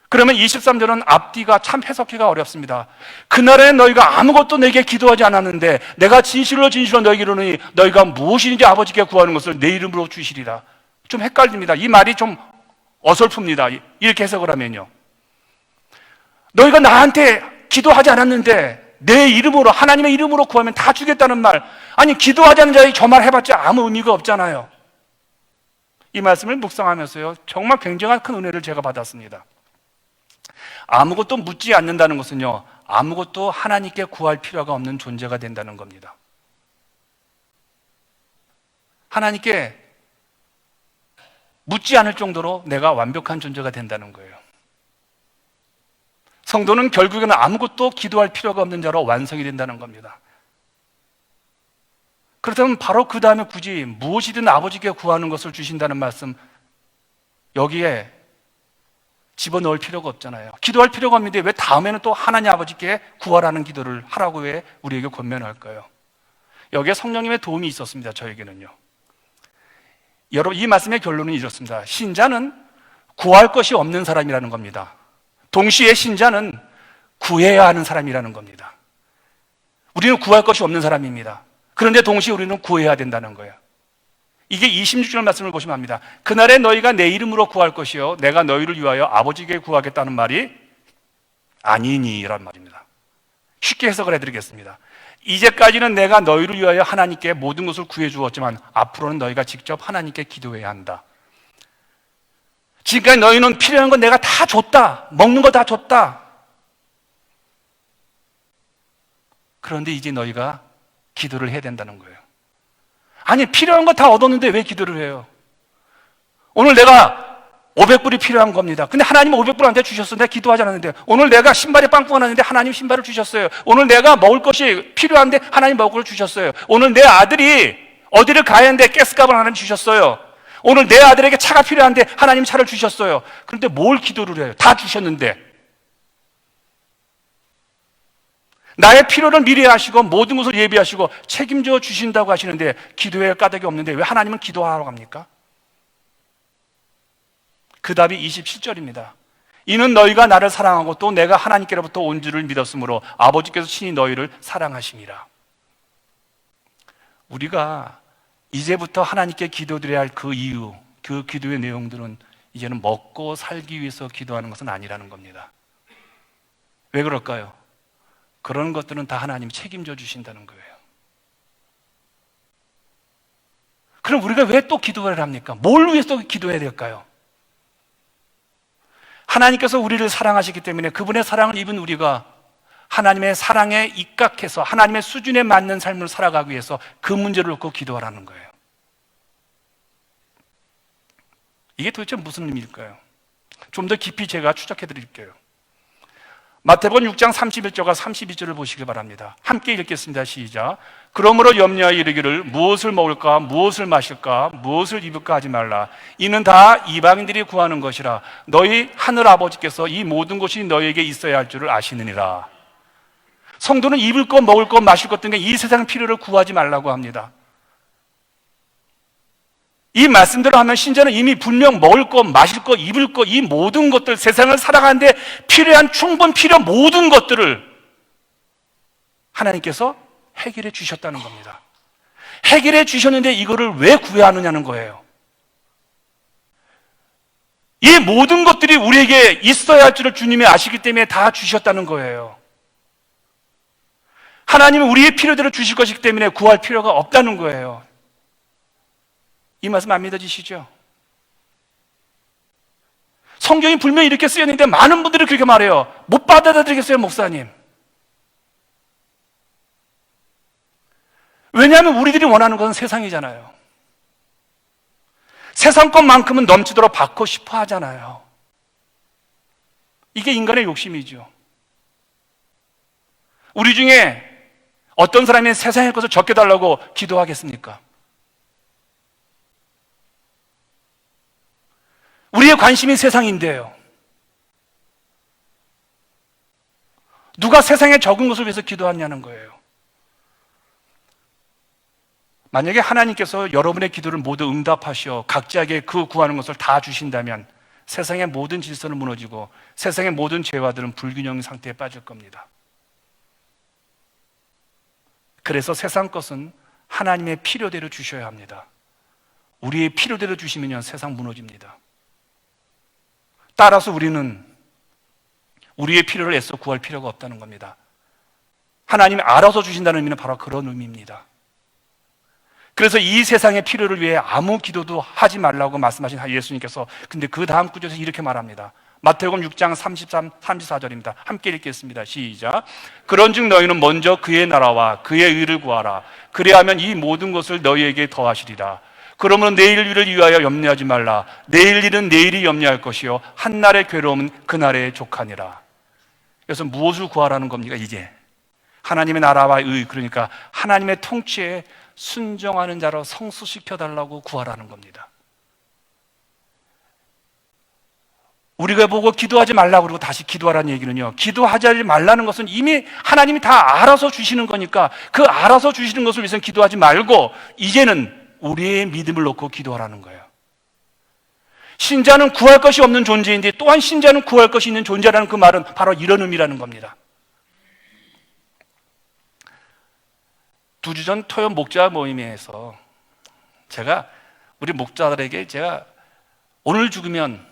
그러면 23절은 앞뒤가 참 해석하기가 어렵습니다. 그날에 너희가 아무것도 내게 기도하지 않았는데 내가 진실로 진실로 너희에게 이르노니 너희가 무엇이든지 아버지께 구하는 것을 내 이름으로 주시리라. 좀 헷갈립니다. 이 말이 좀 어설픕니다. 이렇게 해석을 하면요, 너희가 나한테 기도하지 않았는데 내 이름으로, 하나님의 이름으로 구하면 다 주겠다는 말. 아니, 기도하지 않는 자에게 저 말 해봤자 아무 의미가 없잖아요. 이 말씀을 묵상하면서요, 정말 굉장한 큰 은혜를 제가 받았습니다. 아무것도 묻지 않는다는 것은요, 아무것도 하나님께 구할 필요가 없는 존재가 된다는 겁니다. 하나님께 묻지 않을 정도로 내가 완벽한 존재가 된다는 거예요. 성도는 결국에는 아무것도 기도할 필요가 없는 자로 완성이 된다는 겁니다. 그렇다면 바로 그 다음에 굳이 무엇이든 아버지께 구하는 것을 주신다는 말씀, 여기에 집어넣을 필요가 없잖아요. 기도할 필요가 없는데 왜 다음에는 또 하나님 아버지께 구하라는 기도를 하라고 왜 우리에게 권면할까요? 여기에 성령님의 도움이 있었습니다. 저에게는요. 여러분, 이 말씀의 결론은 이렇습니다. 신자는 구할 것이 없는 사람이라는 겁니다. 동시에 신자는 구해야 하는 사람이라는 겁니다. 우리는 구할 것이 없는 사람입니다. 그런데 동시에 우리는 구해야 된다는 거예요. 이게 26절 말씀을 보시면 합니다. 그날에 너희가 내 이름으로 구할 것이요 내가 너희를 위하여 아버지께 구하겠다는 말이 아니니라는 말입니다. 쉽게 해석을 해드리겠습니다. 이제까지는 내가 너희를 위하여 하나님께 모든 것을 구해 주었지만 앞으로는 너희가 직접 하나님께 기도해야 한다. 지금까지 너희는 필요한 건 내가 다 줬다. 먹는 거 다 줬다. 그런데 이제 너희가 기도를 해야 된다는 거예요. 아니, 필요한 거 다 얻었는데 왜 기도를 해요? 오늘 내가 500불이 필요한 겁니다. 근데 하나님은 500불 한테 주셨어. 내가 기도하지 않았는데. 오늘 내가 신발이 빵꾸가 났는데 하나님 신발을 주셨어요. 오늘 내가 먹을 것이 필요한데 하나님 먹을 걸 주셨어요. 오늘 내 아들이 어디를 가야 하는데 가스값을 하나님 주셨어요. 오늘 내 아들에게 차가 필요한데 하나님 차를 주셨어요. 그런데 뭘 기도를 해요? 다 주셨는데. 나의 필요를 미리 하시고 모든 것을 예비하시고 책임져 주신다고 하시는데 기도에 까닭이 없는데 왜 하나님은 기도하라고 합니까? 그 답이 27절입니다. 이는 너희가 나를 사랑하고 또 내가 하나님께로부터 온 줄을 믿었으므로 아버지께서 친히 너희를 사랑하심이라. 우리가 이제부터 하나님께 기도드려야 할 그 이유, 그 기도의 내용들은 이제는 먹고 살기 위해서 기도하는 것은 아니라는 겁니다. 왜 그럴까요? 그런 것들은 다 하나님이 책임져 주신다는 거예요. 그럼 우리가 왜 또 기도를 합니까? 뭘 위해서 기도해야 될까요? 하나님께서 우리를 사랑하시기 때문에 그분의 사랑을 입은 우리가 하나님의 사랑에 입각해서 하나님의 수준에 맞는 삶을 살아가기 위해서 그 문제를 놓고 기도하라는 거예요. 이게 도대체 무슨 의미일까요? 좀 더 깊이 제가 추적해 드릴게요. 마태복음 6장 31절과 32절을 보시기 바랍니다. 함께 읽겠습니다. 시작. 그러므로 염려하여 이르기를 무엇을 먹을까 무엇을 마실까 무엇을 입을까 하지 말라. 이는 다 이방인들이 구하는 것이라. 너희 하늘 아버지께서 이 모든 것이 너희에게 있어야 할 줄을 아시느니라. 성도는 입을 것 먹을 것 마실 것 등의 이 세상 필요를 구하지 말라고 합니다. 이 말씀대로 하면 신자는 이미 분명 먹을 것, 마실 것, 입을 것, 이 모든 것들, 세상을 살아가는데 필요한 충분 필요 모든 것들을 하나님께서 해결해 주셨다는 겁니다. 해결해 주셨는데 이거를 왜 구해야 하느냐는 거예요. 이 모든 것들이 우리에게 있어야 할 줄을 주님이 아시기 때문에 다 주셨다는 거예요. 하나님은 우리의 필요대로 주실 것이기 때문에 구할 필요가 없다는 거예요. 이 말씀 안 믿어지시죠? 성경이 분명히 이렇게 쓰였는데 많은 분들이 그렇게 말해요. 못 받아들이겠어요, 목사님. 왜냐하면 우리들이 원하는 것은 세상이잖아요. 세상 것만큼은 넘치도록 받고 싶어 하잖아요. 이게 인간의 욕심이죠. 우리 중에 어떤 사람이 세상의 것을 적게 달라고 기도하겠습니까? 우리의 관심이 세상인데요. 누가 세상에 적은 것을 위해서 기도하냐는 거예요. 만약에 하나님께서 여러분의 기도를 모두 응답하시어 각자에게 그 구하는 것을 다 주신다면 세상의 모든 질서는 무너지고 세상의 모든 죄와들은 불균형 상태에 빠질 겁니다. 그래서 세상 것은 하나님의 필요대로 주셔야 합니다. 우리의 필요대로 주시면 세상 무너집니다. 따라서 우리는 우리의 필요를 애써 구할 필요가 없다는 겁니다. 하나님이 알아서 주신다는 의미는 바로 그런 의미입니다. 그래서 이 세상의 필요를 위해 아무 기도도 하지 말라고 말씀하신 예수님께서 근데 그 다음 구절에서 이렇게 말합니다. 마태복음 6장 33, 34절입니다. 함께 읽겠습니다. 시작. 그런즉 너희는 먼저 그의 나라와 그의 의를 구하라. 그리하면 이 모든 것을 너희에게 더하시리라. 그러므로 내일 일을 위하여 염려하지 말라. 내일 일은 내일이 염려할 것이요 한날의 괴로움은 그날의 족하니라. 그래서 무엇을 구하라는 겁니까? 이제 하나님의 나라와 의, 그러니까 하나님의 통치에 순종하는 자로 성수시켜달라고 구하라는 겁니다. 우리가 보고 기도하지 말라고 그러고 다시 기도하라는 얘기는요, 기도하지 말라는 것은 이미 하나님이 다 알아서 주시는 거니까 그 알아서 주시는 것을 위해서는 기도하지 말고 이제는 우리의 믿음을 놓고 기도하라는 거예요. 신자는 구할 것이 없는 존재인데 또한 신자는 구할 것이 있는 존재라는 그 말은 바로 이런 의미라는 겁니다. 2주 전 토요 목자 모임에서 제가 우리 목자들에게 제가 오늘 죽으면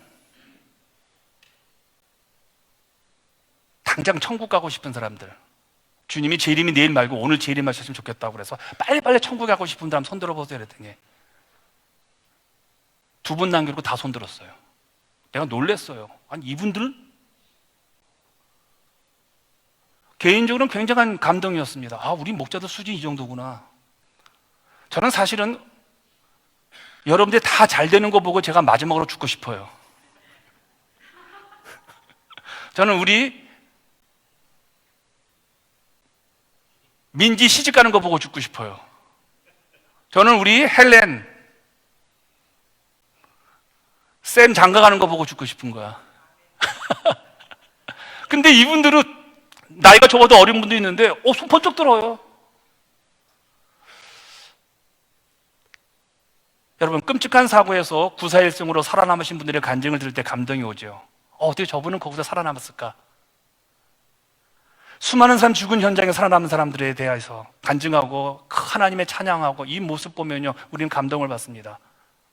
당장 천국 가고 싶은 사람들, 주님이 재림이 내일 말고 오늘 재림하셨으면 좋겠다고 그래서 빨리빨리 천국에 가고 싶은 사람 손 들어보세요 그랬더니 두 분 남겨놓고 다 손 들었어요. 내가 놀랬어요. 아니 이분들은 개인적으로는 굉장한 감동이었습니다. 아, 우리 목자들 수준이 이 정도구나. 저는 사실은 여러분들이 다 잘 되는 거 보고 제가 마지막으로 죽고 싶어요. 저는 우리 민지 시집 가는 거 보고 죽고 싶어요. 저는 우리 헬렌 쌤 장가 가는 거 보고 죽고 싶은 거야. 근데 이분들은 나이가 저보다 어린 분도 있는데 손 번쩍 들어요. 여러분, 끔찍한 사고에서 구사일승으로 살아남으신 분들의 간증을 들을 때 감동이 오죠. 어떻게 저분은 거기서 살아남았을까? 수많은 사람 죽은 현장에 살아남은 사람들에 대해서 간증하고 하나님의 찬양하고 이 모습 보면요, 우리는 감동을 받습니다.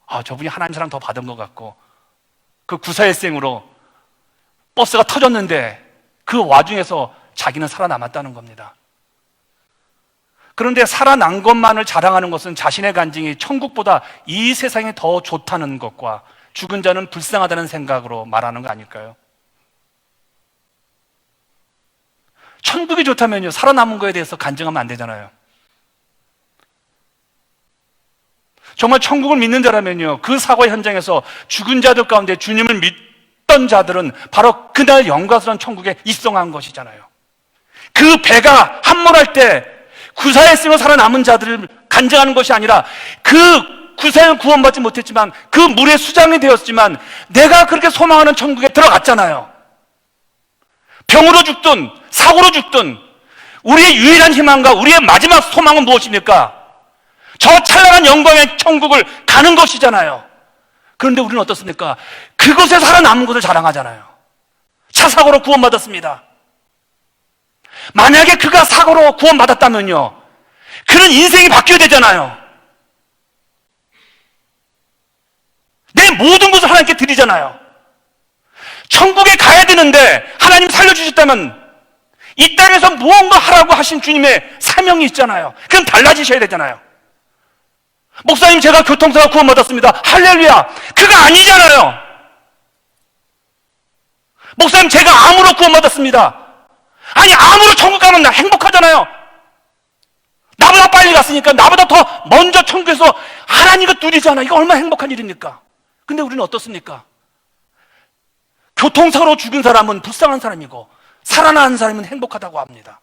아, 저분이 하나님 사랑 더 받은 것 같고, 그 구사일생으로 버스가 터졌는데 그 와중에서 자기는 살아남았다는 겁니다. 그런데 살아난 것만을 자랑하는 것은 자신의 간증이 천국보다 이 세상이 더 좋다는 것과 죽은 자는 불쌍하다는 생각으로 말하는 거 아닐까요? 천국이 좋다면요, 살아남은 거에 대해서 간증하면 안 되잖아요. 정말 천국을 믿는 자라면요, 그 사고 현장에서 죽은 자들 가운데 주님을 믿던 자들은 바로 그날 영광스러운 천국에 입성한 것이잖아요. 그 배가 함몰할 때 구사에 쓰며 살아남은 자들을 간증하는 것이 아니라 그 구사에는 구원받지 못했지만 그 물의 수장이 되었지만 내가 그렇게 소망하는 천국에 들어갔잖아요. 병으로 죽든 사고로 죽든 우리의 유일한 희망과 우리의 마지막 소망은 무엇입니까? 저 찬란한 영광의 천국을 가는 것이잖아요. 그런데 우리는 어떻습니까? 그곳에 살아남은 것을 자랑하잖아요. 차 사고로 구원받았습니다. 만약에 그가 사고로 구원받았다면요, 그는 인생이 바뀌어야 되잖아요. 내 모든 것을 하나님께 드리잖아요. 천국에 가야 되는데 하나님 살려주셨다면 이 땅에서 무언가 하라고 하신 주님의 사명이 있잖아요. 그럼 달라지셔야 되잖아요. 목사님, 제가 교통사고 구원받았습니다. 할렐루야. 그거 아니잖아요. 목사님, 제가 암으로 구원받았습니다. 아니, 암으로 천국 가면 나 행복하잖아요. 나보다 빨리 갔으니까 나보다 더 먼저 천국에서 하나님과 누리잖아. 이거 얼마나 행복한 일입니까? 근데 우리는 어떻습니까? 교통사고로 죽은 사람은 불쌍한 사람이고 살아난 사람은 행복하다고 합니다.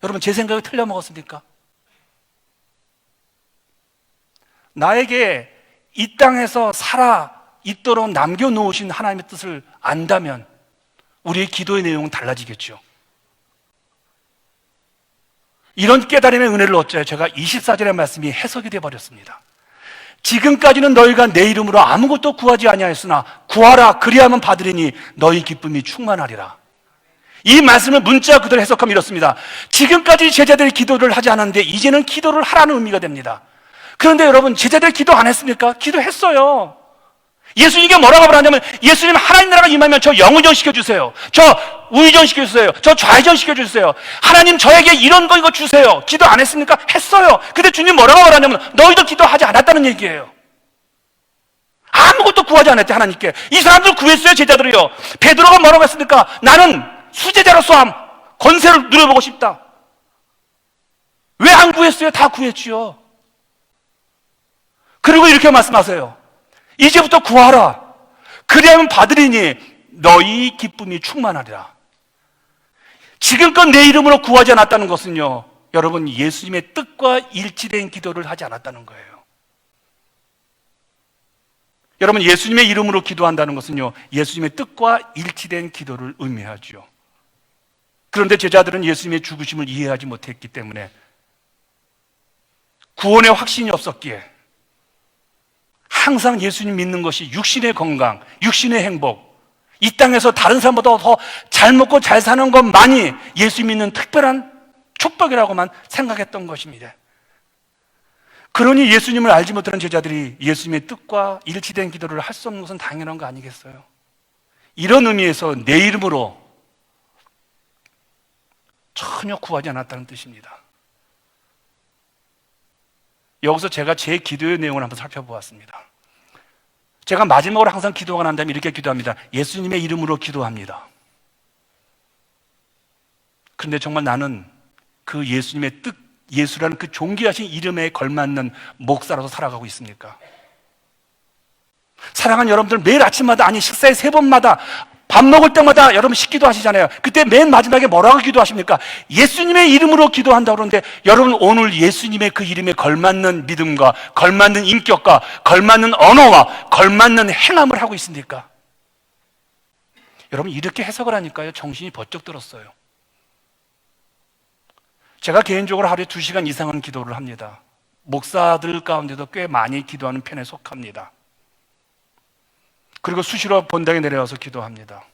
여러분, 제 생각이 틀려먹었습니까? 나에게 이 땅에서 살아 있도록 남겨놓으신 하나님의 뜻을 안다면 우리의 기도의 내용은 달라지겠죠. 이런 깨달음의 은혜를 얻자 제가 24절의 말씀이 해석이 되어버렸습니다. 지금까지는 너희가 내 이름으로 아무것도 구하지 아니하였으나 구하라, 그리하면 받으리니 너희 기쁨이 충만하리라. 이 말씀을 문자 그대로 해석하면 이렇습니다. 지금까지 제자들이 기도를 하지 않았는데 이제는 기도를 하라는 의미가 됩니다. 그런데 여러분, 제자들 기도 안 했습니까? 기도했어요. 예수님께 뭐라고 말하냐면, 예수님, 하나님 나라가 임하면 저 영의전 시켜주세요. 저 우의전 시켜주세요. 저 좌의전 시켜주세요. 하나님, 저에게 이런 거 이거 주세요. 기도 안 했습니까? 했어요. 근데 주님 뭐라고 말하냐면, 너희도 기도하지 않았다는 얘기예요. 아무것도 구하지 않았대, 하나님께. 이 사람들 구했어요, 제자들이요. 베드로가 뭐라고 했습니까? 나는 수제자로서 권세를 누려보고 싶다. 왜 안 구했어요? 다 구했지요. 그리고 이렇게 말씀하세요. 이제부터 구하라. 그리하면 받으리니 너희 기쁨이 충만하리라. 지금껏 내 이름으로 구하지 않았다는 것은요, 여러분, 예수님의 뜻과 일치된 기도를 하지 않았다는 거예요. 여러분, 예수님의 이름으로 기도한다는 것은요, 예수님의 뜻과 일치된 기도를 의미하죠. 그런데 제자들은 예수님의 죽으심을 이해하지 못했기 때문에 구원의 확신이 없었기에 항상 예수님 믿는 것이 육신의 건강, 육신의 행복, 이 땅에서 다른 사람보다 더 잘 먹고 잘 사는 것만이 예수 믿는 특별한 축복이라고만 생각했던 것입니다. 그러니 예수님을 알지 못하는 제자들이 예수님의 뜻과 일치된 기도를 할 수 없는 것은 당연한 거 아니겠어요? 이런 의미에서 내 이름으로 전혀 구하지 않았다는 뜻입니다. 여기서 제가 제 기도의 내용을 한번 살펴보았습니다. 제가 마지막으로 항상 기도가 난다면 이렇게 기도합니다. 예수님의 이름으로 기도합니다. 그런데 정말 나는 그 예수님의 뜻, 예수라는 그 존귀하신 이름에 걸맞는 목사로서 살아가고 있습니까? 사랑하는 여러분들, 매일 아침마다, 아니 식사의 3번마다, 밥 먹을 때마다 여러분 식기도 하시잖아요. 그때 맨 마지막에 뭐라고 기도하십니까? 예수님의 이름으로 기도한다고 그러는데, 여러분 오늘 예수님의 그 이름에 걸맞는 믿음과 걸맞는 인격과 걸맞는 언어와 걸맞는 행함을 하고 있습니까? 여러분 이렇게 해석을 하니까요, 정신이 번쩍 들었어요. 제가 개인적으로 하루에 2시간 이상은 기도를 합니다. 목사들 가운데도 꽤 많이 기도하는 편에 속합니다. 그리고 수시로 본당에 내려와서 기도합니다.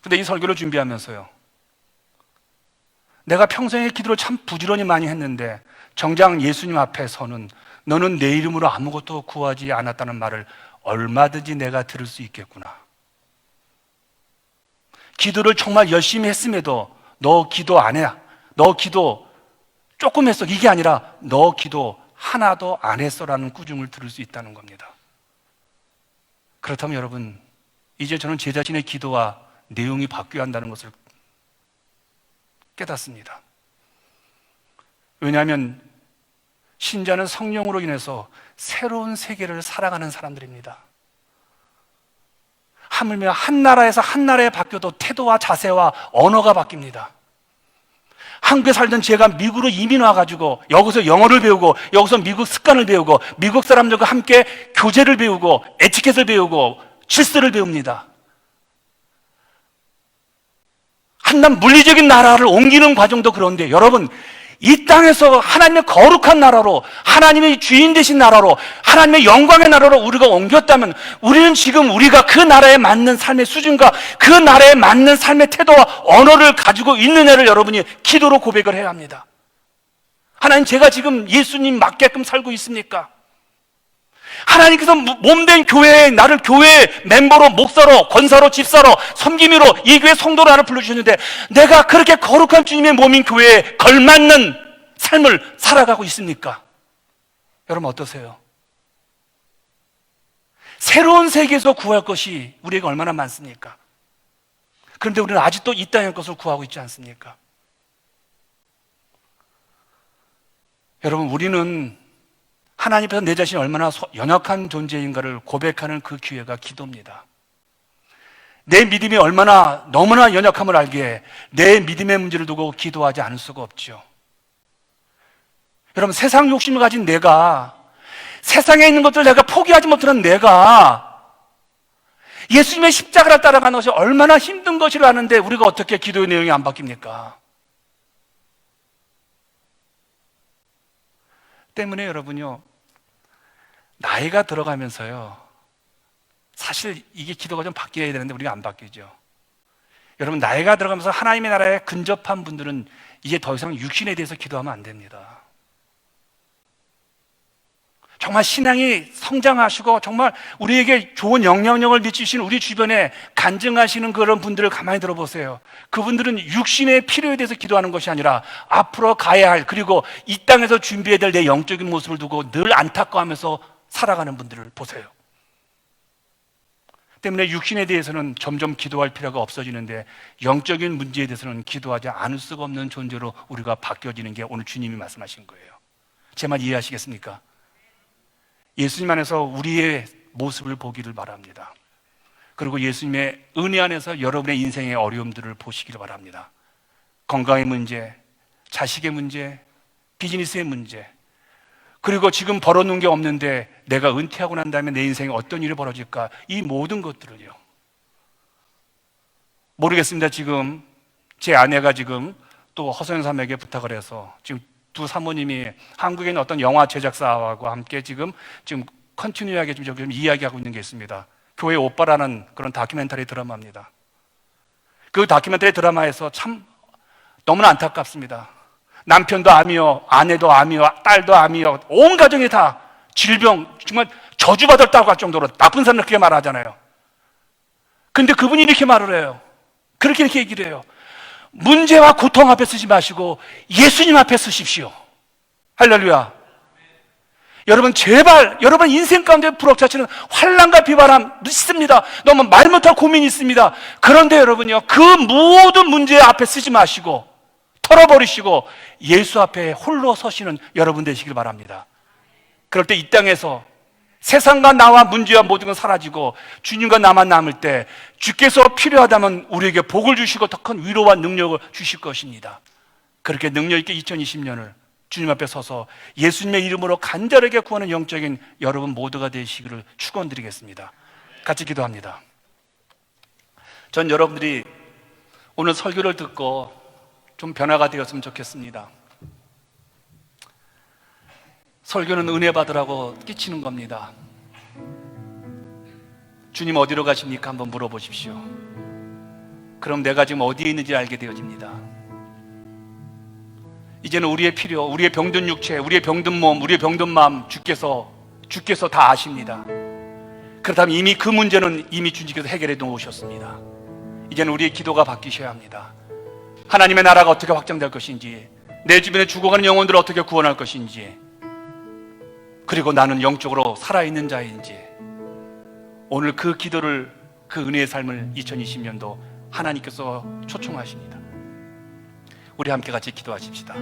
근데 이 설교를 준비하면서요, 내가 평생에 기도를 참 부지런히 많이 했는데 정작 예수님 앞에서는 너는 내 이름으로 아무것도 구하지 않았다는 말을 얼마든지 내가 들을 수 있겠구나. 기도를 정말 열심히 했음에도 너 기도 안 해, 너 기도 조금 했어, 이게 아니라 너 기도 하나도 안 했어라는 꾸중을 들을 수 있다는 겁니다. 그렇다면 여러분, 이제 저는 제 자신의 기도와 내용이 바뀌어야 한다는 것을 깨닫습니다. 왜냐하면 신자는 성령으로 인해서 새로운 세계를 살아가는 사람들입니다. 하물며 한 나라에서 한 나라에 바뀌어도 태도와 자세와 언어가 바뀝니다. 한국에 살던 제가 미국으로 이민 와가지고 여기서 영어를 배우고 여기서 미국 습관을 배우고 미국 사람들과 함께 교제를 배우고 에티켓을 배우고 질서를 배웁니다. 한낱 물리적인 나라를 옮기는 과정도 그런데 여러분, 이 땅에서 하나님의 거룩한 나라로, 하나님의 주인 되신 나라로, 하나님의 영광의 나라로 우리가 옮겼다면 우리는 지금 우리가 그 나라에 맞는 삶의 수준과 그 나라에 맞는 삶의 태도와 언어를 가지고 있느냐를 여러분이 기도로 고백을 해야 합니다. 하나님, 제가 지금 예수님 맞게끔 살고 있습니까? 하나님께서 몸된 교회에 나를 교회 멤버로, 목사로, 권사로, 집사로, 섬김이로 이 교회 성도로 나를 불러주셨는데 내가 그렇게 거룩한 주님의 몸인 교회에 걸맞는 삶을 살아가고 있습니까? 여러분 어떠세요? 새로운 세계에서 구할 것이 우리에게 얼마나 많습니까? 그런데 우리는 아직도 이 땅의 것을 구하고 있지 않습니까? 여러분, 우리는 하나님 앞에서 내 자신이 얼마나 연약한 존재인가를 고백하는 그 기회가 기도입니다. 내 믿음이 얼마나 너무나 연약함을 알기에 내 믿음의 문제를 두고 기도하지 않을 수가 없죠. 여러분, 세상 욕심을 가진 내가, 세상에 있는 것들을 내가 포기하지 못하는 내가 예수님의 십자가를 따라가는 것이 얼마나 힘든 것이라 하는데 우리가 어떻게 기도의 내용이 안 바뀝니까? 때문에 여러분요, 나이가 들어가면서요, 사실 이게 기도가 좀 바뀌어야 되는데 우리가 안 바뀌죠. 여러분, 나이가 들어가면서 하나님의 나라에 근접한 분들은 이제 더 이상 육신에 대해서 기도하면 안 됩니다. 정말 신앙이 성장하시고 정말 우리에게 좋은 영향력을 미치시는 우리 주변에 간증하시는 그런 분들을 가만히 들어보세요. 그분들은 육신의 필요에 대해서 기도하는 것이 아니라 앞으로 가야 할, 그리고 이 땅에서 준비해야 될 내 영적인 모습을 두고 늘 안타까워하면서 살아가는 분들을 보세요. 때문에 육신에 대해서는 점점 기도할 필요가 없어지는데 영적인 문제에 대해서는 기도하지 않을 수가 없는 존재로 우리가 바뀌어지는 게 오늘 주님이 말씀하신 거예요. 제 말 이해하시겠습니까? 예수님 안에서 우리의 모습을 보기를 바랍니다. 그리고 예수님의 은혜 안에서 여러분의 인생의 어려움들을 보시기를 바랍니다. 건강의 문제, 자식의 문제, 비즈니스의 문제, 그리고 지금 벌어놓은 게 없는데 내가 은퇴하고 난 다음에 내 인생에 어떤 일이 벌어질까, 이 모든 것들을요, 모르겠습니다. 지금 제 아내가 지금 또 허선삼에게 부탁을 해서 지금 두 사모님이 한국에 있는 어떤 영화 제작사와 함께 지금 컨티뉴하게 좀 이야기하고 있는 게 있습니다. 교회 오빠라는 그런 다큐멘터리 드라마입니다. 그 다큐멘터리 드라마에서 참 너무나 안타깝습니다. 남편도 암이요, 아내도 암이요, 딸도 암이요, 온 가정이 다 질병, 정말 저주받았다고 할 정도로 나쁜 사람들 그렇게 말하잖아요. 근데 그분이 이렇게 말을 해요. 그렇게 얘기를 해요. 문제와 고통 앞에 쓰지 마시고 예수님 앞에 쓰십시오. 할렐루야. 여러분 제발 여러분 인생 가운데 불확실한 환난과 비바람 있습니다. 너무 말 못할 고민이 있습니다. 그런데 여러분요, 그 모든 문제 앞에 쓰지 마시고 털어버리시고 예수 앞에 홀로 서시는 여러분 되시길 바랍니다. 그럴 때 이 땅에서 세상과 나와 문제와 모든 건 사라지고 주님과 나만 남을 때 주께서 필요하다면 우리에게 복을 주시고 더 큰 위로와 능력을 주실 것입니다. 그렇게 능력 있게 2020년을 주님 앞에 서서 예수님의 이름으로 간절하게 구하는 영적인 여러분 모두가 되시기를 축원드리겠습니다. 같이 기도합니다. 전 여러분들이 오늘 설교를 듣고 좀 변화가 되었으면 좋겠습니다. 설교는 은혜 받으라고 끼치는 겁니다. 주님 어디로 가십니까? 한번 물어보십시오. 그럼 내가 지금 어디에 있는지 알게 되어집니다. 이제는 우리의 필요, 우리의 병든 육체, 우리의 병든 몸, 우리의 병든 마음 주께서 다 아십니다. 그렇다면 이미 그 문제는 이미 주님께서 해결해 놓으셨습니다. 이제는 우리의 기도가 바뀌셔야 합니다. 하나님의 나라가 어떻게 확장될 것인지, 내 주변에 죽어가는 영혼들을 어떻게 구원할 것인지, 그리고 나는 영적으로 살아있는 자인지, 오늘 그 기도를, 그 은혜의 삶을 2020년도 하나님께서 초청하십니다. 우리 함께 같이 기도하십시다.